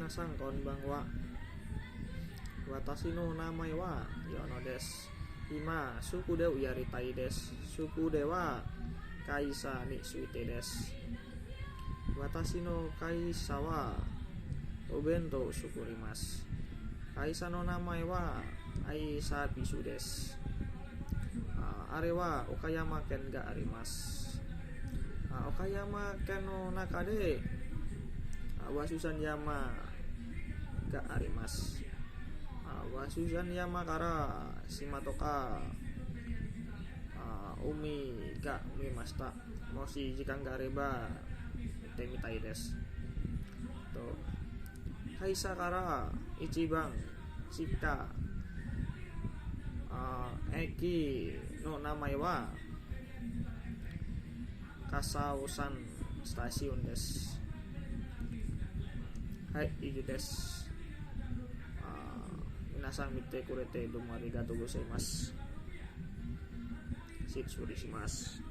皆さんこんばんは。私の名前はヨノです。今、suku de yaritai desu. Suku de wa kaisa ni suite desu. Watashi no kaisa wa obento sukurimasu. Kaisa no namae wa Aisa Bisu desu. Are wa Okayama ken ga arimasu. Okayama ken no naka de Wasusan Yama ga arimasu. Wasusan Yama kara shimatoka umi ga mimashita. Moshi jikan ga areba mite mitai desu. To kaisa kara ichiban shita eki no namae wa Kasao-san Station desu. Hai,以上です。皆さん見てくれてどうもありがとうございます。失礼します。